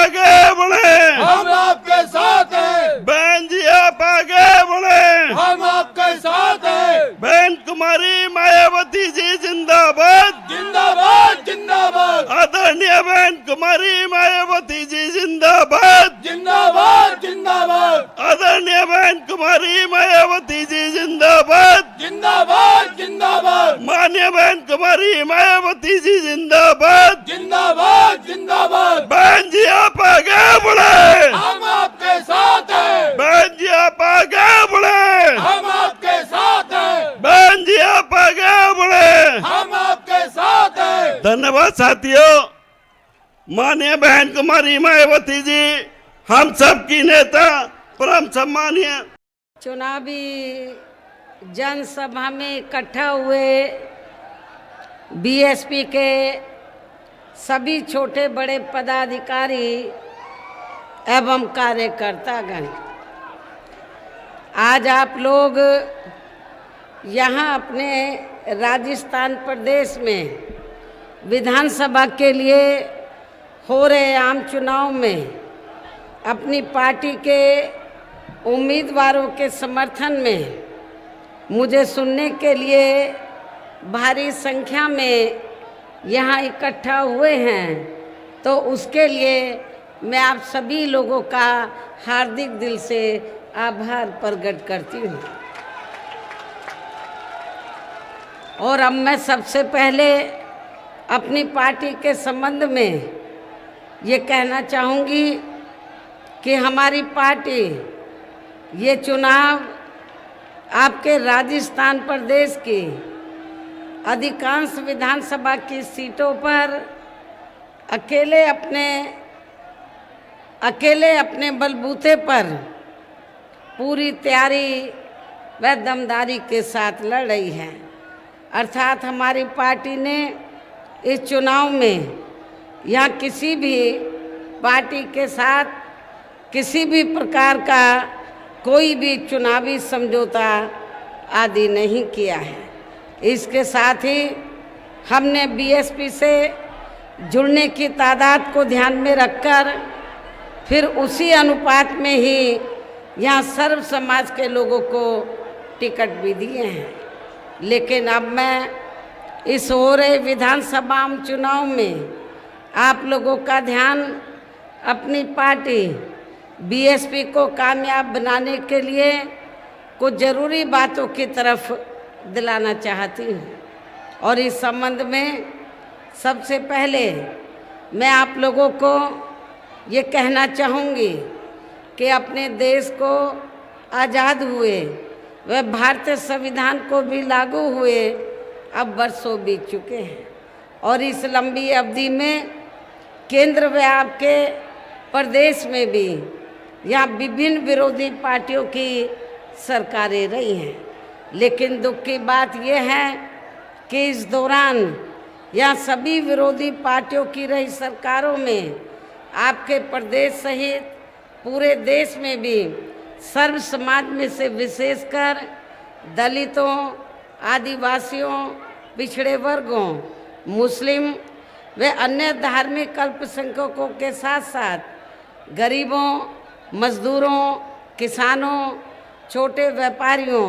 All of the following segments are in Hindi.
आगे बढ़े, हम आपके साथ हैं। बहन जी आप आगे बढ़े, हम आपके साथ हैं। बहन कुमारी मायावती जी जिंदाबाद, जिंदाबाद जिंदाबाद आदरणीय बहन कुमारी मायावती जी जिंदाबाद, जिंदाबाद जिंदाबाद आदरणीय बहन कुमारी मायावती जी जिंदाबाद, जिंदाबाद जिंदाबाद मान्य बहन कुमारी मायावती जी जिंदाबाद, जिंदाबाद जिंदाबाद। बहन जी आप आगे बढ़े, हम आपके साथ हैं। बहन जी आप आगे बढ़े, हम आपके साथ हैं। बहन जी आप आगे बढ़े। हम आपके साथ हैं। धन्यवाद साथियों। माननीय बहन कुमारी मायावती जी हम सब की नेता, परम सम्मानीय। चुनावी जनसभा में इकट्ठा हुए बीएसपी के सभी छोटे बड़े पदाधिकारी एवं कार्यकर्तागण, आज आप लोग यहाँ अपने राजस्थान प्रदेश में विधानसभा के लिए हो रहे आम चुनाव में अपनी पार्टी के उम्मीदवारों के समर्थन में मुझे सुनने के लिए भारी संख्या में यहाँ इकट्ठा हुए हैं, तो उसके लिए मैं आप सभी लोगों का हार्दिक दिल से आभार प्रकट करती हूँ। और अब मैं सबसे पहले अपनी पार्टी के संबंध में ये कहना चाहूँगी कि हमारी पार्टी ये चुनाव आपके राजस्थान प्रदेश की अधिकांश विधानसभा की सीटों पर अकेले अपने बलबूते पर पूरी तैयारी व दमदारी के साथ लड़ रही है। अर्थात हमारी पार्टी ने इस चुनाव में यहाँ किसी भी पार्टी के साथ किसी भी प्रकार का कोई भी चुनावी समझौता आदि नहीं किया है। इसके साथ ही हमने बीएसपी से जुड़ने की तादाद को ध्यान में रखकर फिर उसी अनुपात में ही यहाँ सर्व समाज के लोगों को टिकट भी दिए हैं। लेकिन अब मैं इस हो रहे विधानसभा चुनाव में आप लोगों का ध्यान अपनी पार्टी बीएसपी को कामयाब बनाने के लिए कुछ ज़रूरी बातों की तरफ दिलाना चाहती हूँ। और इस संबंध में सबसे पहले मैं आप लोगों को ये कहना चाहूँगी कि अपने देश को आज़ाद हुए व भारतीय संविधान को भी लागू हुए अब वर्षों बीत चुके हैं, और इस लंबी अवधि में केंद्र व आपके प्रदेश में भी यहाँ विभिन्न विरोधी पार्टियों की सरकारें रही हैं। लेकिन दुख की बात यह है कि इस दौरान यहाँ सभी विरोधी पार्टियों की रही सरकारों में आपके प्रदेश सहित पूरे देश में भी सर्व समाज में से विशेषकर दलितों, आदिवासियों, पिछड़े वर्गों, मुस्लिम व अन्य धार्मिक अल्पसंख्यकों के साथ साथ गरीबों, मजदूरों, किसानों, छोटे व्यापारियों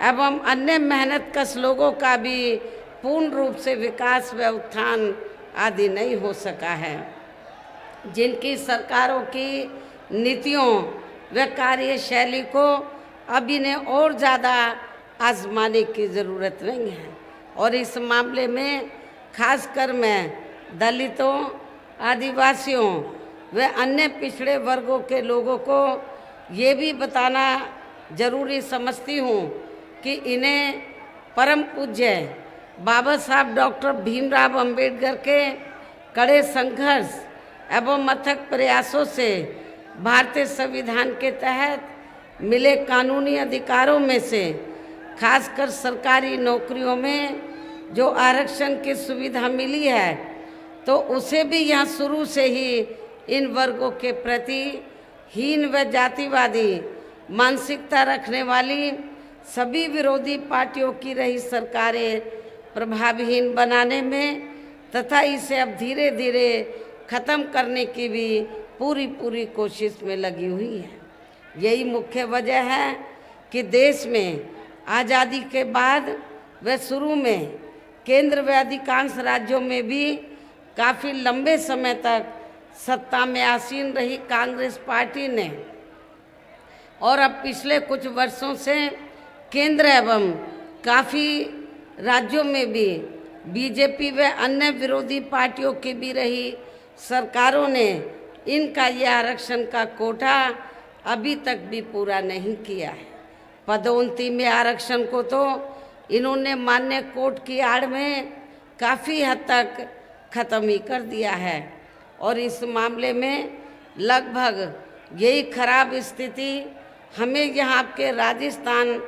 एवं अन्य मेहनतकश लोगों का भी पूर्ण रूप से विकास व उत्थान आदि नहीं हो सका है। जिनकी सरकारों की नीतियों व कार्यशैली को अब इन्हें और ज़्यादा आजमाने की ज़रूरत नहीं है। और इस मामले में खासकर मैं दलितों, आदिवासियों व अन्य पिछड़े वर्गों के लोगों को ये भी बताना ज़रूरी समझती हूँ कि इन्हें परम पूज्य बाबा साहब डॉक्टर भीमराव अंबेडकर के कड़े संघर्ष एवं अथक प्रयासों से भारतीय संविधान के तहत मिले कानूनी अधिकारों में से खासकर सरकारी नौकरियों में जो आरक्षण की सुविधा मिली है, तो उसे भी यहाँ शुरू से ही इन वर्गों के प्रति हीन व जातिवादी मानसिकता रखने वाली सभी विरोधी पार्टियों की रही सरकारें प्रभावहीन बनाने में तथा इसे अब धीरे धीरे खत्म करने की भी पूरी कोशिश में लगी हुई है। यही मुख्य वजह है कि देश में आज़ादी के बाद व शुरू में केंद्र व अधिकांश राज्यों में भी काफ़ी लंबे समय तक सत्ता में आसीन रही कांग्रेस पार्टी ने, और अब पिछले कुछ वर्षों से केंद्र एवं काफ़ी राज्यों में भी बीजेपी व अन्य विरोधी पार्टियों की भी रही सरकारों ने इनका यह आरक्षण का कोटा अभी तक भी पूरा नहीं किया है। पदोन्नति में आरक्षण को तो इन्होंने मान्य कोर्ट की आड़ में काफ़ी हद तक ख़त्म ही कर दिया है, और इस मामले में लगभग यही खराब स्थिति हमें यहाँ के राजस्थान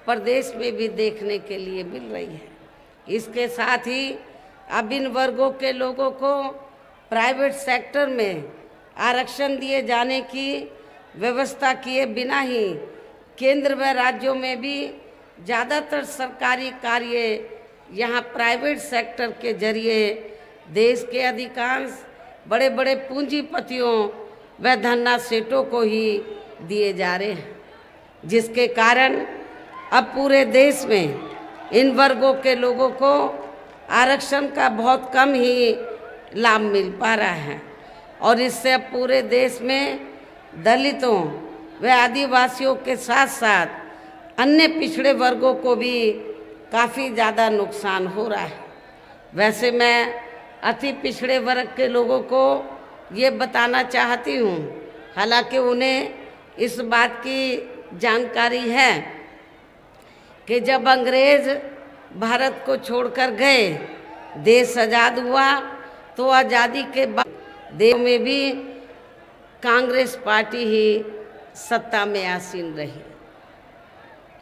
प्रदेश में भी देखने के लिए मिल रही है। इसके साथ ही अब इन वर्गों के लोगों को प्राइवेट सेक्टर में आरक्षण दिए जाने की व्यवस्था किए बिना ही केंद्र व राज्यों में भी ज़्यादातर सरकारी कार्य यहाँ प्राइवेट सेक्टर के जरिए देश के अधिकांश बड़े बड़े पूंजीपतियों व धन्ना सेठों को ही दिए जा रहे हैं, जिसके कारण अब पूरे देश में इन वर्गों के लोगों को आरक्षण का बहुत कम ही लाभ मिल पा रहा है, और इससे अब पूरे देश में दलितों व आदिवासियों के साथ साथ अन्य पिछड़े वर्गों को भी काफ़ी ज़्यादा नुकसान हो रहा है। वैसे मैं अति पिछड़े वर्ग के लोगों को ये बताना चाहती हूँ, हालांकि उन्हें इस बात की जानकारी है कि जब अंग्रेज़ भारत को छोड़कर गए, देश आज़ाद हुआ, तो आज़ादी के बाद देश में भी कांग्रेस पार्टी ही सत्ता में आसीन रही।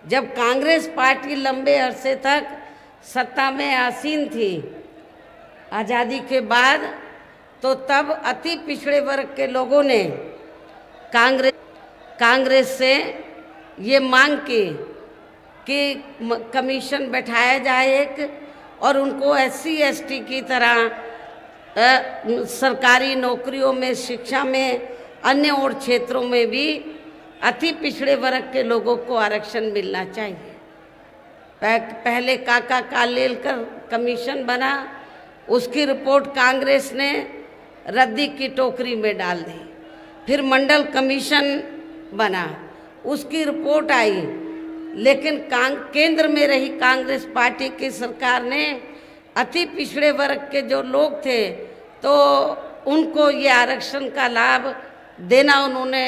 जब कांग्रेस पार्टी लंबे अरसे तक सत्ता में आसीन थी आज़ादी के बाद, तो तब अति पिछड़े वर्ग के लोगों ने कांग्रेस से ये मांग की कि कमीशन बैठाया जाए एक, और उनको SC ST की तरह सरकारी नौकरियों में, शिक्षा में, अन्य और क्षेत्रों में भी अति पिछड़े वर्ग के लोगों को आरक्षण मिलना चाहिए। पहले काका कालेलकर कमीशन बना, उसकी रिपोर्ट कांग्रेस ने रद्दी की टोकरी में डाल दी। फिर मंडल कमीशन बना, उसकी रिपोर्ट आई, लेकिन केंद्र में रही कांग्रेस पार्टी की सरकार ने अति पिछड़े वर्ग के जो लोग थे तो उनको ये आरक्षण का लाभ देना उन्होंने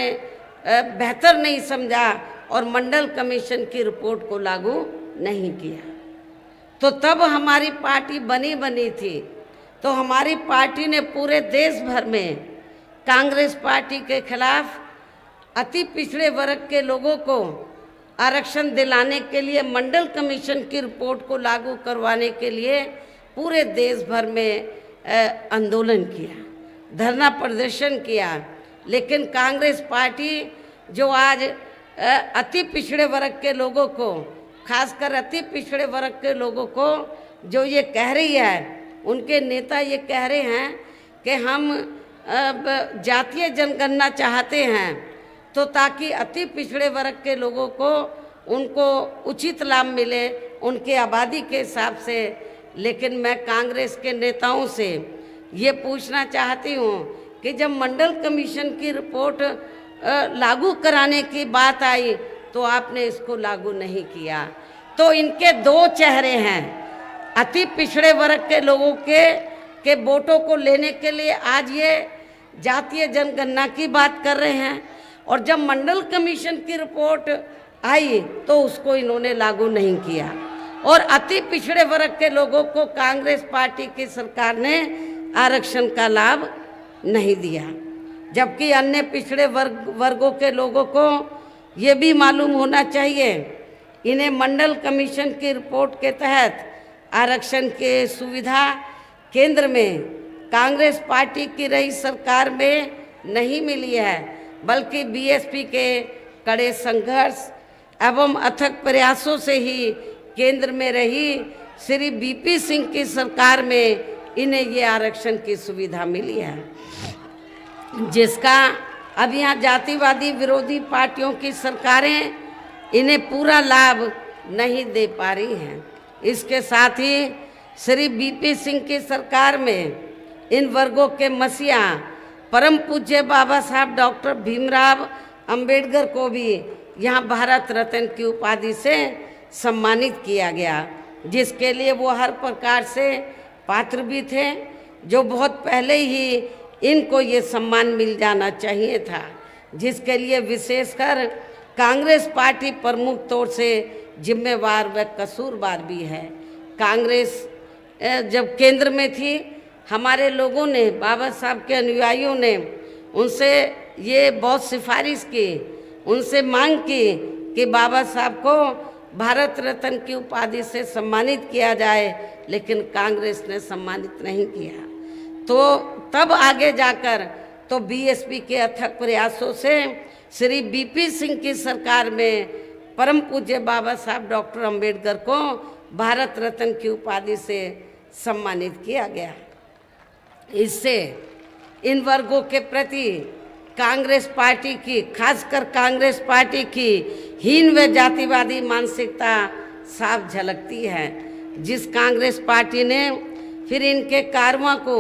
बेहतर नहीं समझा, और मंडल कमीशन की रिपोर्ट को लागू नहीं किया। तो तब हमारी पार्टी बनी थी, तो हमारी पार्टी ने पूरे देश भर में कांग्रेस पार्टी के खिलाफ अति पिछड़े वर्ग के लोगों को आरक्षण दिलाने के लिए, मंडल कमीशन की रिपोर्ट को लागू करवाने के लिए पूरे देश भर में आंदोलन किया, धरना प्रदर्शन किया। लेकिन कांग्रेस पार्टी जो आज अति पिछड़े वर्ग के लोगों को, खासकर अति पिछड़े वर्ग के लोगों को जो ये कह रही है, उनके नेता ये कह रहे हैं कि हम जातीय जनगणना चाहते हैं, तो ताकि अति पिछड़े वर्ग के लोगों को उनको उचित लाभ मिले उनके आबादी के हिसाब से। लेकिन मैं कांग्रेस के नेताओं से ये पूछना चाहती हूँ कि जब मंडल कमीशन की रिपोर्ट लागू कराने की बात आई तो आपने इसको लागू नहीं किया। तो इनके दो चेहरे हैं, अति पिछड़े वर्ग के लोगों के वोटों को लेने के लिए आज ये जातीय जनगणना की बात कर रहे हैं, और जब मंडल कमीशन की रिपोर्ट आई तो उसको इन्होंने लागू नहीं किया, और अति पिछड़े वर्ग के लोगों को कांग्रेस पार्टी की सरकार ने आरक्षण का लाभ नहीं दिया। जबकि अन्य पिछड़े वर्गों के लोगों को ये भी मालूम होना चाहिए, इन्हें मंडल कमीशन की रिपोर्ट के तहत आरक्षण के सुविधा केंद्र में कांग्रेस पार्टी की रही सरकार में नहीं मिली है, बल्कि बीएसपी के कड़े संघर्ष एवं अथक प्रयासों से ही केंद्र में रही श्री बीपी सिंह की सरकार में इन्हें ये आरक्षण की सुविधा मिली है। जिसका अब यहाँ जातिवादी विरोधी पार्टियों की सरकारें इन्हें पूरा लाभ नहीं दे पा रही हैं। इसके साथ ही श्री बीपी सिंह की सरकार में इन वर्गों के मसीहा परम पूज्य बाबा साहब डॉक्टर भीमराव अंबेडकर को भी यहाँ भारत रत्न की उपाधि से सम्मानित किया गया, जिसके लिए वो हर प्रकार से पात्र भी थे, जो बहुत पहले ही इनको ये सम्मान मिल जाना चाहिए था, जिसके लिए विशेषकर कांग्रेस पार्टी प्रमुख तौर से जिम्मेवार व कसूरवार भी है। कांग्रेस जब केंद्र में थी, हमारे लोगों ने, बाबा साहब के अनुयायियों ने उनसे ये बहुत सिफारिश की, उनसे मांग की कि बाबा साहब को भारत रत्न की उपाधि से सम्मानित किया जाए, लेकिन कांग्रेस ने सम्मानित नहीं किया। तो तब आगे जाकर तो बीएसपी के अथक प्रयासों से श्री बीपी सिंह की सरकार में परम पूज्य बाबा साहब डॉक्टर अंबेडकर को भारत रत्न की उपाधि से सम्मानित किया गया। इससे इन वर्गों के प्रति कांग्रेस पार्टी की, खासकर कांग्रेस पार्टी की हीन व जातिवादी मानसिकता साफ झलकती है, जिस कांग्रेस पार्टी ने फिर इनके कारवां को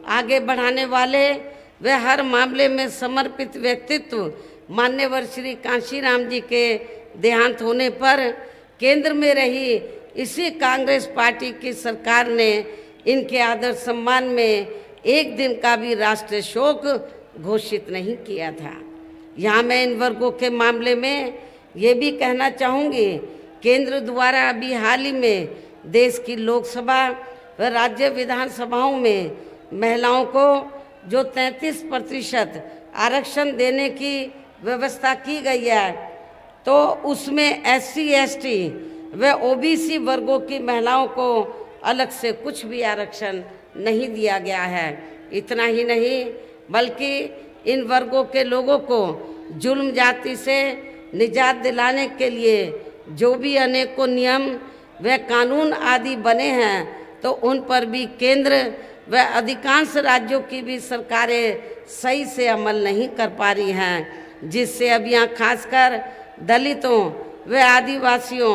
आगे बढ़ाने वाले व हर मामले में समर्पित व्यक्तित्व मान्यवर श्री कांशीराम जी के देहांत होने पर केंद्र में रही इसी कांग्रेस पार्टी की सरकार ने इनके आदर सम्मान में एक दिन का भी राष्ट्रीय शोक घोषित नहीं किया था। यहाँ मैं इन वर्गों के मामले में ये भी कहना चाहूँगी, केंद्र द्वारा अभी हाल ही में देश की लोकसभा व राज्य विधानसभाओं में महिलाओं को जो 33% आरक्षण देने की व्यवस्था की गई है, तो उसमें SC ST व OBC वर्गों की महिलाओं को अलग से कुछ भी आरक्षण नहीं दिया गया है। इतना ही नहीं, बल्कि इन वर्गों के लोगों को जुल्म जाति से निजात दिलाने के लिए जो भी अनेकों नियम व कानून आदि बने हैं, तो उन पर भी केंद्र व अधिकांश राज्यों की भी सरकारें सही से अमल नहीं कर पा रही हैं, जिससे अब यहाँ खासकर दलितों व आदिवासियों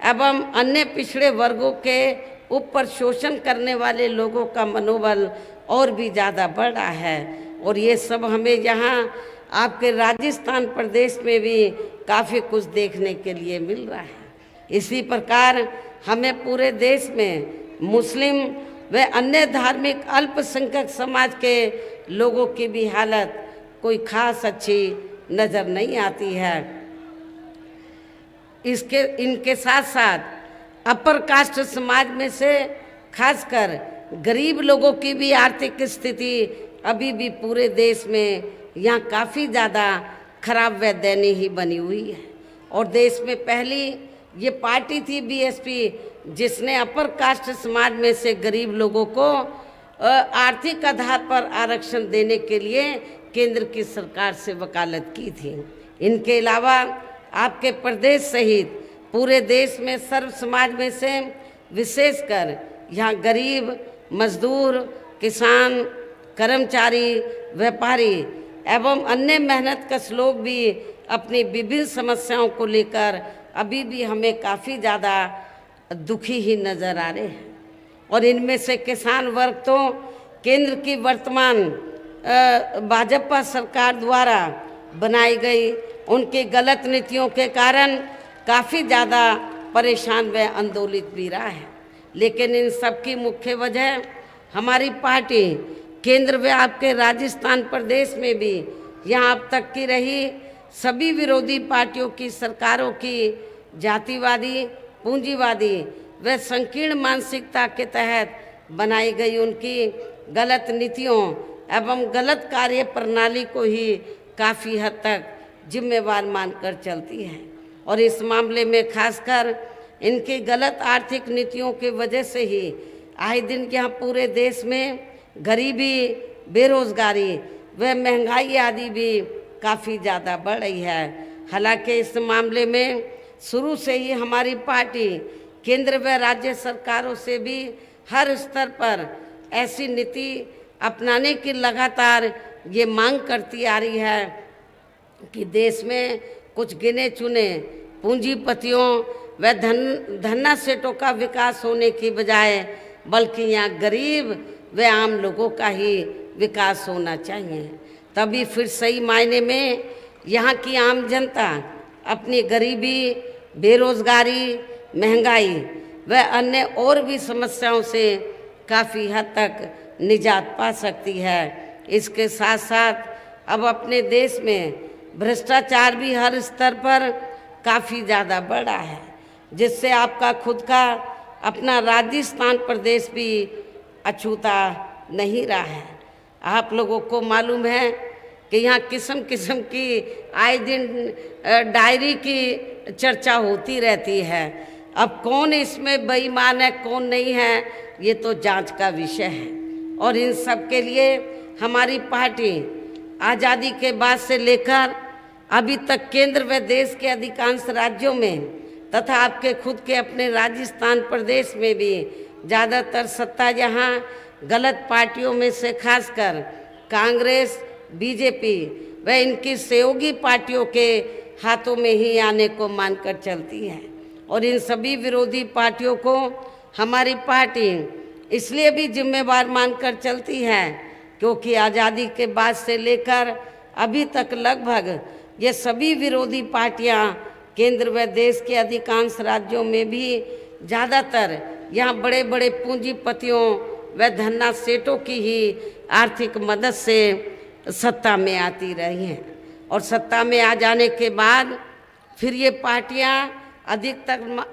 एवं अन्य पिछड़े वर्गों के ऊपर शोषण करने वाले लोगों का मनोबल और भी ज़्यादा बढ़ रहा है। और ये सब हमें यहाँ आपके राजस्थान प्रदेश में भी काफ़ी कुछ देखने के लिए मिल रहा है। इसी प्रकार हमें पूरे देश में मुस्लिम व अन्य धार्मिक अल्पसंख्यक समाज के लोगों की भी हालत कोई खास अच्छी नज़र नहीं आती है। इनके साथ साथ अपर कास्ट समाज में से खासकर गरीब लोगों की भी आर्थिक स्थिति अभी भी पूरे देश में यहाँ काफ़ी ज़्यादा खराब व दयनीय ही बनी हुई है। और देश में पहली ये पार्टी थी बीएसपी, जिसने अपर कास्ट समाज में से गरीब लोगों को आर्थिक आधार पर आरक्षण देने के लिए केंद्र की सरकार से वकालत की थी। इनके अलावा आपके प्रदेश सहित पूरे देश में सर्व समाज में से विशेषकर यहाँ गरीब, मजदूर, किसान, कर्मचारी, व्यापारी एवं अन्य मेहनतकश लोग भी अपनी विभिन्न समस्याओं को लेकर अभी भी हमें काफ़ी ज़्यादा दुखी ही नज़र आ रहे हैं। और इनमें से किसान वर्ग तो केंद्र की वर्तमान भाजपा सरकार द्वारा बनाई गई उनकी गलत नीतियों के कारण काफ़ी ज़्यादा परेशान व आंदोलित भी रहा है। लेकिन इन सब की मुख्य वजह हमारी पार्टी केंद्र व आपके राजस्थान प्रदेश में भी यहाँ अब तक की रही सभी विरोधी पार्टियों की सरकारों की जातिवादी, पूंजीवादी व संकीर्ण मानसिकता के तहत बनाई गई उनकी गलत नीतियों एवं गलत कार्य प्रणाली को ही काफ़ी हद तक जिम्मेवार मानकर चलती है। और इस मामले में खासकर इनकी गलत आर्थिक नीतियों की वजह से ही आए दिन यहाँ पूरे देश में गरीबी, बेरोजगारी व महंगाई आदि भी काफ़ी ज़्यादा बढ़ रही है। हालांकि इस मामले में शुरू से ही हमारी पार्टी केंद्र व राज्य सरकारों से भी हर स्तर पर ऐसी नीति अपनाने की लगातार ये मांग करती आ रही है कि देश में कुछ गिने चुने पूंजीपतियों व धन्ना सेठों का विकास होने की बजाय बल्कि यहाँ गरीब व आम लोगों का ही विकास होना चाहिए। तभी फिर सही मायने में यहाँ की आम जनता अपनी गरीबी, बेरोजगारी, महंगाई व अन्य और भी समस्याओं से काफ़ी हद तक निजात पा सकती है। इसके साथ साथ अब अपने देश में भ्रष्टाचार भी हर स्तर पर काफ़ी ज़्यादा बढ़ा है, जिससे आपका खुद का अपना राजस्थान प्रदेश भी अछूता नहीं रहा है। आप लोगों को मालूम है कि यहाँ किस्म किस्म की आए दिन डायरी की चर्चा होती रहती है। अब कौन इसमें बेईमान है, कौन नहीं है, ये तो जांच का विषय है। और इन सब के लिए हमारी पार्टी आज़ादी के बाद से लेकर अभी तक केंद्र व देश के अधिकांश राज्यों में तथा आपके खुद के अपने राजस्थान प्रदेश में भी ज़्यादातर सत्ता यहाँ गलत पार्टियों में से खासकर कांग्रेस, बीजेपी व इनकी सहयोगी पार्टियों के हाथों में ही आने को मानकर चलती है। और इन सभी विरोधी पार्टियों को हमारी पार्टी इसलिए भी जिम्मेवार मानकर चलती है क्योंकि आज़ादी के बाद से लेकर अभी तक लगभग ये सभी विरोधी पार्टियां केंद्र व देश के अधिकांश राज्यों में भी ज़्यादातर यहाँ बड़े बड़े पूंजीपतियों व धन्ना सेठों की ही आर्थिक मदद से सत्ता में आती रही हैं। और सत्ता में आ जाने के बाद फिर ये पार्टियां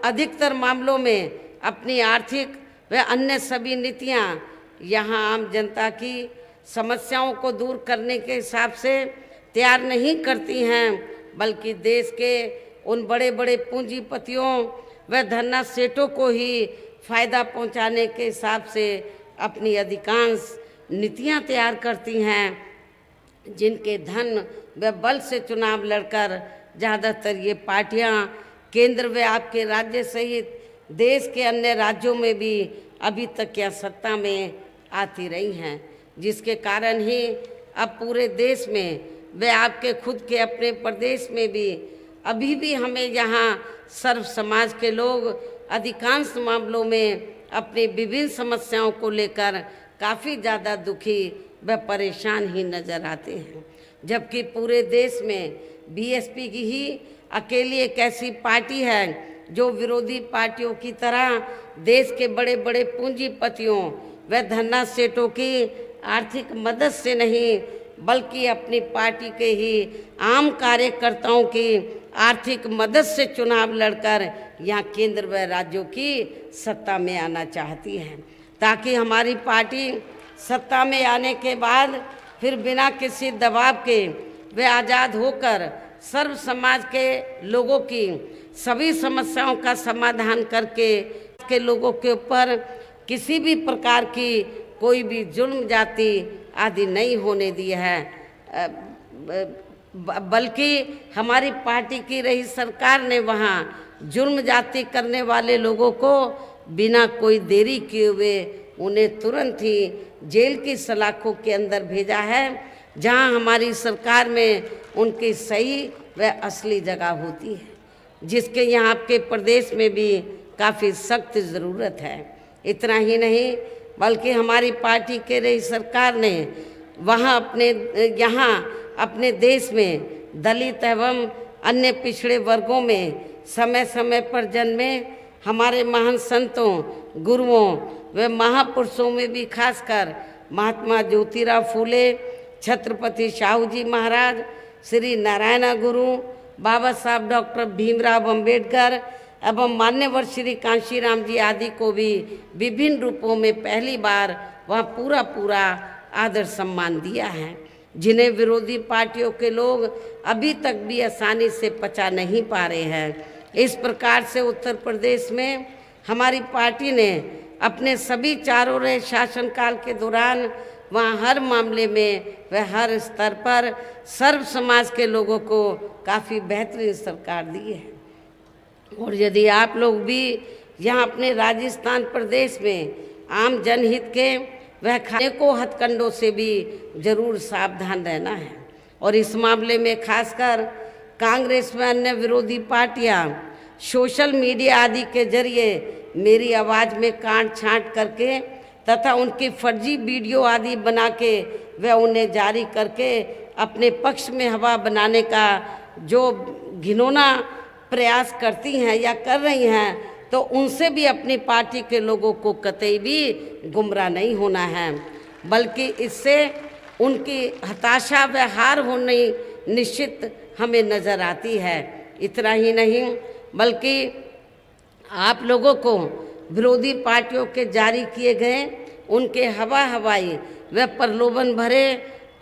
अधिकतर मामलों में अपनी आर्थिक व अन्य सभी नीतियां यहाँ आम जनता की समस्याओं को दूर करने के हिसाब से तैयार नहीं करती हैं, बल्कि देश के उन बड़े बड़े पूंजीपतियों व धन्ना सेठों को ही फायदा पहुंचाने के हिसाब से अपनी अधिकांश नीतियां तैयार करती हैं, जिनके धन व बल से चुनाव लड़कर ज़्यादातर ये पार्टियां केंद्र व आपके राज्य सहित देश के अन्य राज्यों में भी अभी तक यह सत्ता में आती रही हैं, जिसके कारण ही अब पूरे देश में व आपके खुद के अपने प्रदेश में भी अभी भी हमें यहाँ सर्व समाज के लोग अधिकांश मामलों में अपनी विभिन्न समस्याओं को लेकर काफ़ी ज़्यादा दुखी व परेशान ही नज़र आते हैं। जबकि पूरे देश में बीएसपी की ही अकेली एक ऐसी पार्टी है जो विरोधी पार्टियों की तरह देश के बड़े बड़े पूंजीपतियों व धन्ना सेठों की आर्थिक मदद से नहीं बल्कि अपनी पार्टी के ही आम कार्यकर्ताओं की आर्थिक मदद से चुनाव लड़कर यहाँ केंद्र व राज्यों की सत्ता में आना चाहती है, ताकि हमारी पार्टी सत्ता में आने के बाद फिर बिना किसी दबाव के वे आज़ाद होकर सर्व समाज के लोगों की सभी समस्याओं का समाधान करके के लोगों के ऊपर किसी भी प्रकार की कोई भी जुल्म जाति आदि नहीं होने दी है, बल्कि हमारी पार्टी की रही सरकार ने वहाँ जुल्म जाति करने वाले लोगों को बिना कोई देरी किए हुए उन्हें तुरंत ही जेल की सलाखों के अंदर भेजा है, जहाँ हमारी सरकार में उनकी सही व असली जगह होती है, जिसके यहाँ आपके प्रदेश में भी काफ़ी सख्त ज़रूरत है। इतना ही नहीं बल्कि हमारी पार्टी के रही सरकार ने वहाँ अपने देश में दलित एवं अन्य पिछड़े वर्गों में समय समय पर जन्मे हमारे महान संतों, गुरुओं व महापुरुषों में भी खासकर महात्मा ज्योतिराव फूले, छत्रपति शाहू जी महाराज, श्री नारायण गुरु, बाबा साहब डॉक्टर भीमराव अंबेडकर एवं मान्यवर श्री कांशीराम जी आदि को भी विभिन्न रूपों में पहली बार वह पूरा आदर सम्मान दिया है, जिन्हें विरोधी पार्टियों के लोग अभी तक भी आसानी से पचा नहीं पा रहे हैं। इस प्रकार से उत्तर प्रदेश में हमारी पार्टी ने अपने सभी चारों रहे शासनकाल के दौरान वहाँ हर मामले में व हर स्तर पर सर्व समाज के लोगों को काफ़ी बेहतरीन सरकार दी है। और यदि आप लोग भी यहाँ अपने राजस्थान प्रदेश में आम जनहित के वह खाने को हथकंडों से भी जरूर सावधान रहना है। और इस मामले में खासकर कांग्रेस व अन्य विरोधी पार्टियां सोशल मीडिया आदि के जरिए मेरी आवाज़ में काट छांट करके तथा उनकी फर्जी वीडियो आदि बना के व उन्हें जारी करके अपने पक्ष में हवा बनाने का जो घिनौना प्रयास करती हैं या कर रही हैं, तो उनसे भी अपनी पार्टी के लोगों को कतई भी गुमराह नहीं होना है, बल्कि इससे उनकी हताशा व हार होनी निश्चित हमें नज़र आती है। इतना ही नहीं बल्कि आप लोगों को विरोधी पार्टियों के जारी किए गए उनके हवाई व प्रलोभन भरे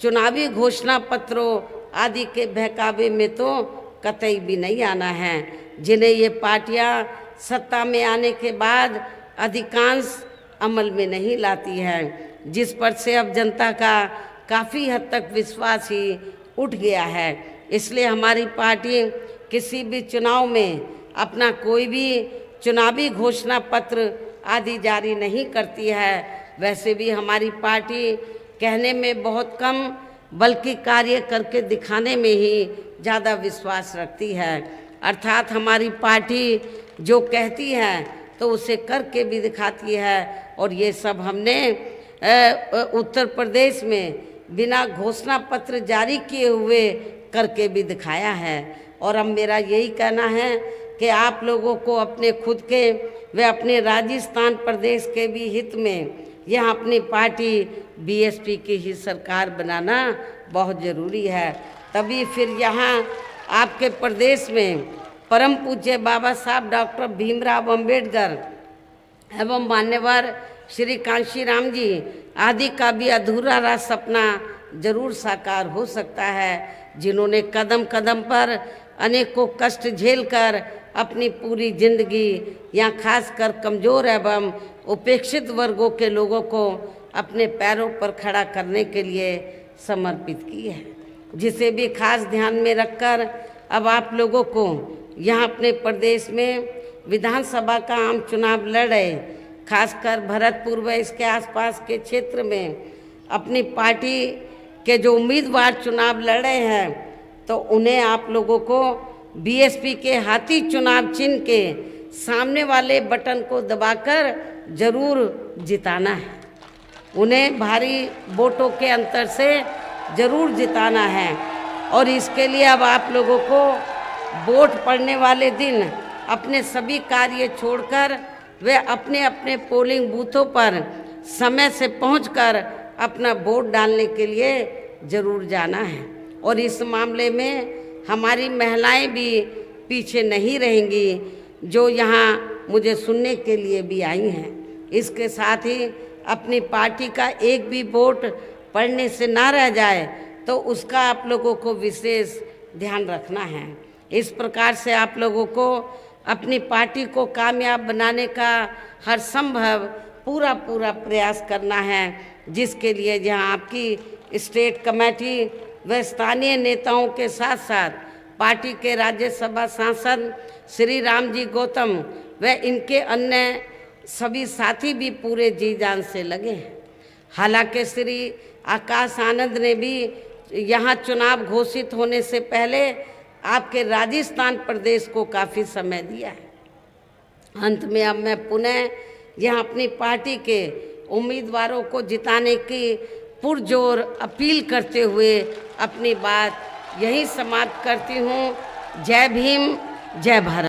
चुनावी घोषणा पत्रों आदि के बहकावे में तो कतई भी नहीं आना है, जिन्हें ये पार्टियां सत्ता में आने के बाद अधिकांश अमल में नहीं लाती हैं, जिस पर से अब जनता का काफ़ी हद तक विश्वास ही उठ गया है। इसलिए हमारी पार्टी किसी भी चुनाव में अपना कोई भी चुनावी घोषणा पत्र आदि जारी नहीं करती है। वैसे भी हमारी पार्टी कहने में बहुत कम बल्कि कार्य करके दिखाने में ही ज़्यादा विश्वास रखती है। अर्थात हमारी पार्टी जो कहती है तो उसे करके भी दिखाती है, और ये सब हमने उत्तर प्रदेश में बिना घोषणा पत्र जारी किए हुए करके भी दिखाया है। और अब मेरा यही कहना है कि आप लोगों को अपने खुद के व अपने राजस्थान प्रदेश के भी हित में यह अपनी पार्टी बीएसपी की ही सरकार बनाना बहुत ज़रूरी है। तभी फिर यहाँ आपके प्रदेश में परम पूज्य बाबा साहब डॉक्टर भीमराव अंबेडकर एवं मान्यवर श्री कांशीराम जी आदि का भी अधूरा रहा सपना जरूर साकार हो सकता है, जिन्होंने कदम कदम पर अनेकों कष्ट झेलकर अपनी पूरी जिंदगी या खासकर कमज़ोर एवं उपेक्षित वर्गों के लोगों को अपने पैरों पर खड़ा करने के लिए समर्पित की है, जिसे भी खास ध्यान में रखकर अब आप लोगों को यहाँ अपने प्रदेश में विधानसभा का आम चुनाव लड़ रहे, खासकर भरतपुर व इसके आसपास के क्षेत्र में अपनी पार्टी के जो उम्मीदवार चुनाव लड़ रहे हैं, तो उन्हें आप लोगों को बीएसपी के हाथी चुनाव चिन्ह के सामने वाले बटन को दबाकर जरूर जिताना है। उन्हें भारी वोटों के अंतर से जरूर जिताना है। और इसके लिए अब आप लोगों को वोट पड़ने वाले दिन अपने सभी कार्य छोड़कर वे अपने अपने पोलिंग बूथों पर समय से पहुंचकर अपना वोट डालने के लिए ज़रूर जाना है। और इस मामले में हमारी महिलाएं भी पीछे नहीं रहेंगी, जो यहाँ मुझे सुनने के लिए भी आई हैं। इसके साथ ही अपनी पार्टी का एक भी वोट पड़ने से ना रह जाए, तो उसका आप लोगों को विशेष ध्यान रखना है। इस प्रकार से आप लोगों को अपनी पार्टी को कामयाब बनाने का हर संभव पूरा प्रयास करना है, जिसके लिए जहां आपकी स्टेट कमेटी व स्थानीय नेताओं के साथ साथ पार्टी के राज्यसभा सांसद श्री राम जी गौतम व इनके अन्य सभी साथी भी पूरे जी जान से लगे हैं। हालांकि श्री आकाश आनंद ने भी यहाँ चुनाव घोषित होने से पहले आपके राजस्थान प्रदेश को काफ़ी समय दिया है। अंत में अब मैं पुनः यहाँ अपनी पार्टी के उम्मीदवारों को जिताने की पुरजोर अपील करते हुए अपनी बात यहीं समाप्त करती हूँ। जय भीम, जय भारत।